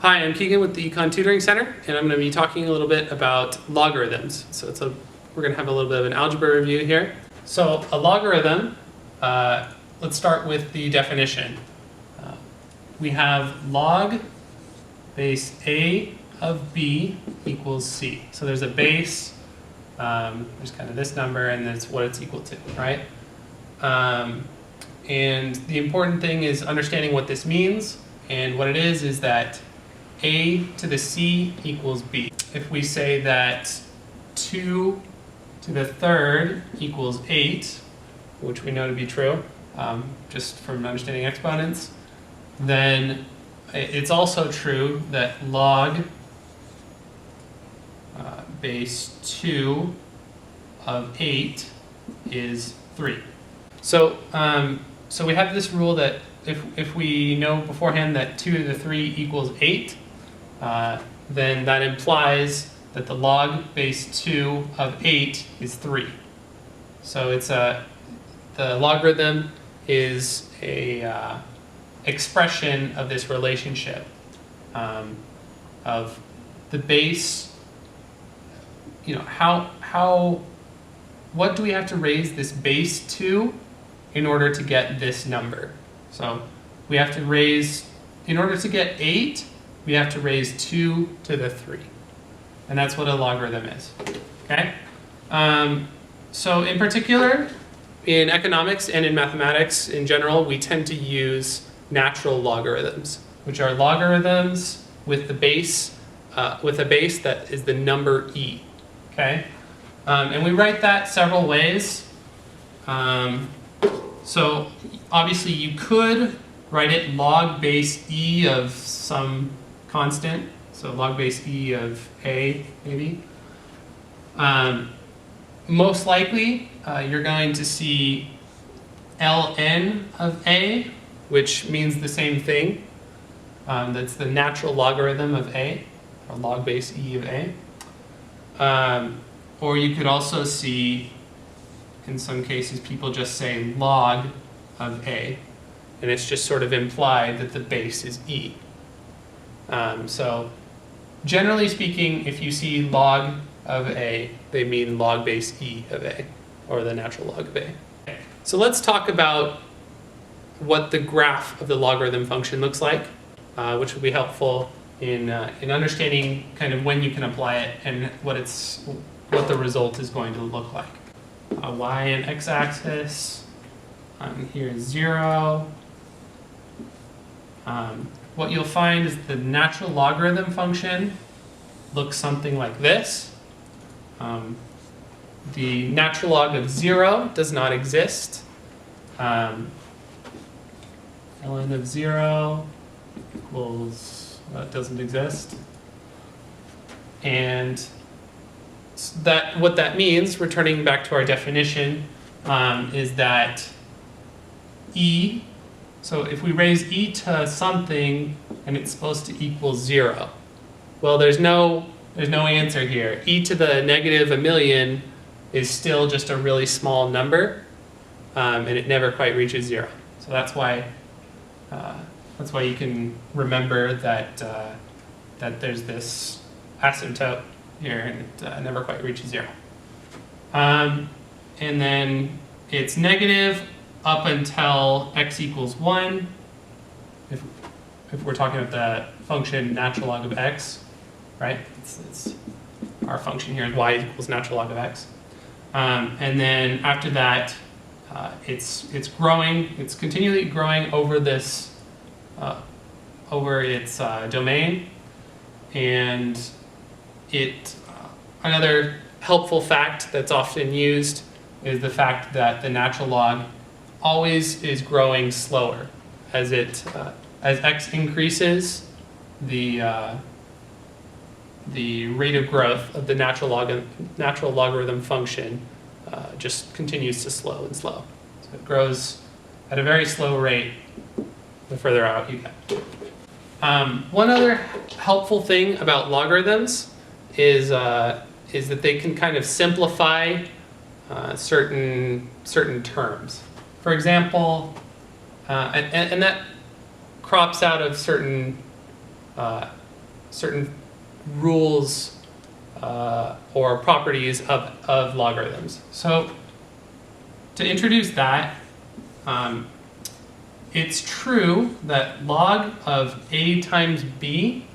Hi, I'm Keegan with the Econ Tutoring Center, and I'm going to be talking a little bit about logarithms. So we're going to have a little bit of an algebra review here. So a logarithm, let's start with the definition. We have log base a of b equals c. So there's a base, there's kind of this number, and that's what it's equal to, right? And the important thing is understanding what this means, and what it is that a to the c equals b. If we say that 2 to the third equals 8, which we know to be true, just from understanding exponents, then it's also true that log base 2 of 8 is 3. So we have this rule that if we know beforehand that 2 to the 3 equals 8, then that implies that the log base 2 of 8 is 3. So it's the logarithm is a expression of this relationship of the base. What do we have to raise this base to in order to get this number? So we have to raise, in order to get 8, we have to raise 2 to the 3. And that's what a logarithm is. Okay? So in particular, in economics and in mathematics in general, we tend to use natural logarithms, which are logarithms with the base, with a base that is the number e. Okay? And we write that several ways. So obviously you could write it log base e of some constant, so log base e of a, maybe. Most likely, you're going to see ln of a, which means the same thing. That's the natural logarithm of a, or log base e of a. Or you could also see, in some cases, people just say log of a, and it's just sort of implied that the base is e. So generally speaking, if you see log of a, they mean log base e of a, or the natural log of a. So let's talk about what the graph of the logarithm function looks like, which will be helpful in understanding kind of when you can apply it and what the result is going to look like. Y and x-axis, here is 0. What you'll find is the natural logarithm function looks something like this. The natural log of 0 does not exist. Ln of 0 equals, doesn't exist. And what that means, returning back to our definition, is that e, so if we raise e to something and it's supposed to equal 0, well, there's no answer here. E to the negative a million is still just a really small number, and it never quite reaches 0. So that's why you can remember that there's this asymptote here, and it never quite reaches 0. And then it's negative up until x equals 1, if we're talking about the function natural log of x, right? It's our function here is y equals natural log of x. And then after that, it's growing. It's continually growing over this, over its domain. And another helpful fact that's often used is the fact that the natural log always is growing slower. As x increases, the rate of growth of the natural logarithm function just continues to slow and slow. So it grows at a very slow rate the further out you get. One other helpful thing about logarithms is that they can kind of simplify certain terms. For example, and that crops out of certain certain rules or properties of logarithms. So to introduce that, it's true that log of a times b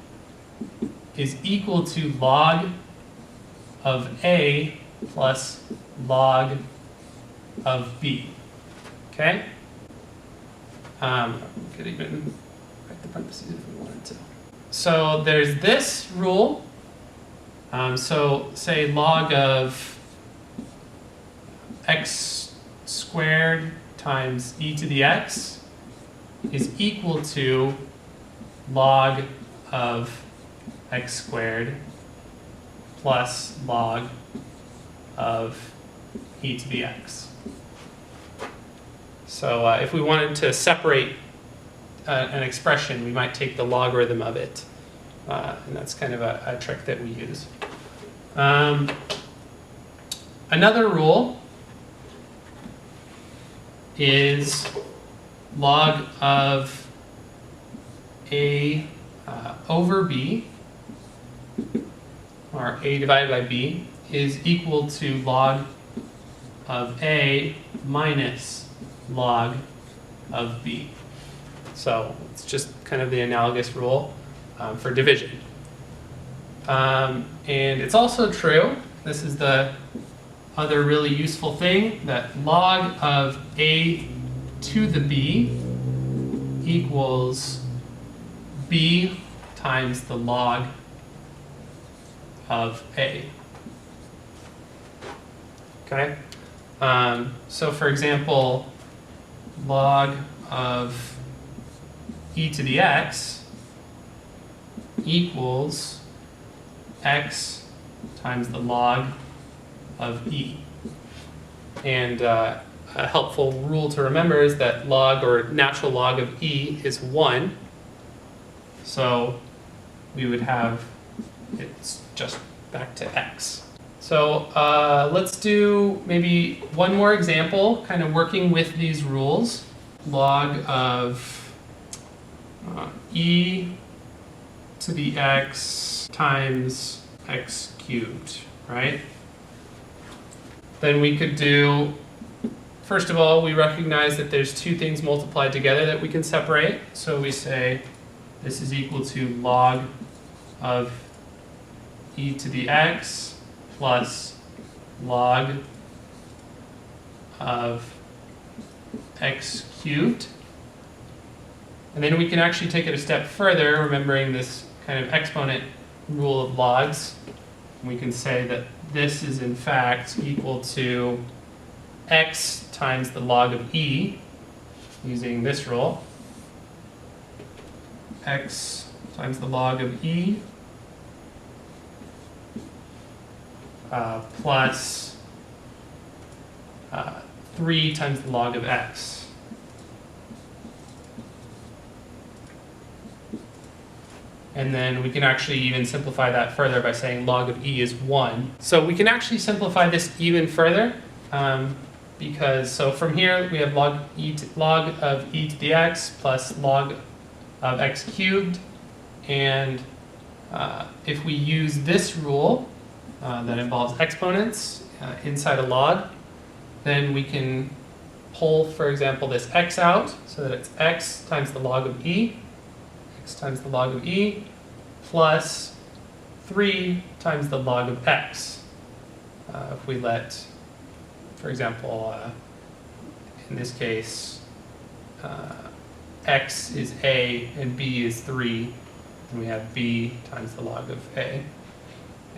is equal to log of a plus log of b. Okay? We could even write the parentheses if we wanted to. So there's this rule. So say log of x squared times e to the x is equal to log of x squared plus log of e to the x. So if we wanted to separate an expression, we might take the logarithm of it. And that's kind of a trick that we use. Another rule is log of a over b, or a divided by b, is equal to log of a minus log of b. So it's just kind of the analogous rule for division. And it's also true, this is the other really useful thing, that log of a to the b equals b times the log of a. Okay? So for example, log of e to the x equals x times the log of e. And a helpful rule to remember is that log, or natural log of e, is 1. So we would have, it's just back to x. So let's do maybe one more example, kind of working with these rules. Log of e to the x times x cubed, right? Then we could do, first of all, we recognize that there's two things multiplied together that we can separate. So we say this is equal to log of e to the x plus log of x cubed. And then we can actually take it a step further, remembering this kind of exponent rule of logs. We can say that this is in fact equal to x times the log of e, using this rule. X times the log of e plus 3 times the log of x. And then we can actually even simplify that further by saying log of e is 1. So we can actually simplify this even further, because so from here we have log of e to the x plus log of x cubed. And if we use this rule that involves exponents inside a log, then we can pull, for example, this x out so that it's x times the log of e, x times the log of e, plus 3 times the log of x. If we let, for example, in this case, x is a and b is 3, and we have b times the log of a.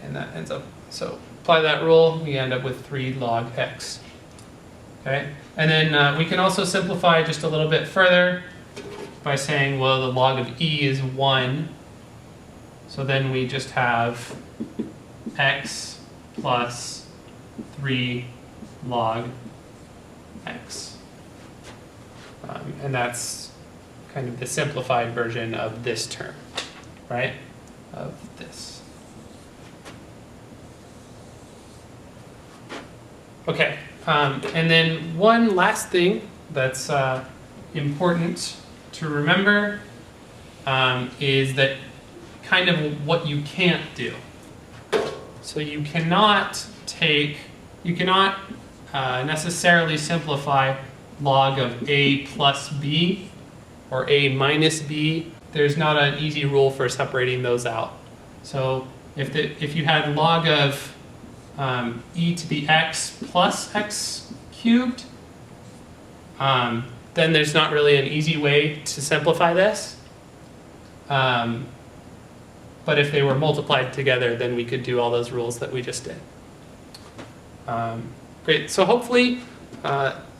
And that ends up, so apply that rule, we end up with 3 log x. Okay? And then we can also simplify just a little bit further by saying, well, the log of e is 1. So then we just have x plus 3 log x. And that's kind of the simplified version of this term, right? Of this. Okay, and then one last thing that's important to remember is that kind of what you can't do. So you cannot necessarily simplify log of a plus b or a minus b. There's not an easy rule for separating those out. So if you had log of e to the x plus x cubed, then there's not really an easy way to simplify this. But if they were multiplied together, then we could do all those rules that we just did. Great, so hopefully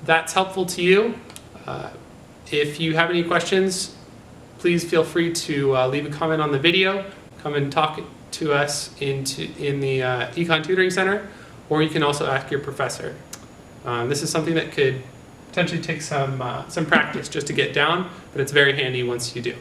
that's helpful to you. If you have any questions, please feel free to leave a comment on the video, come and talk to us in the Econ Tutoring Center, or you can also ask your professor. This is something that could potentially take some practice just to get down, but it's very handy once you do.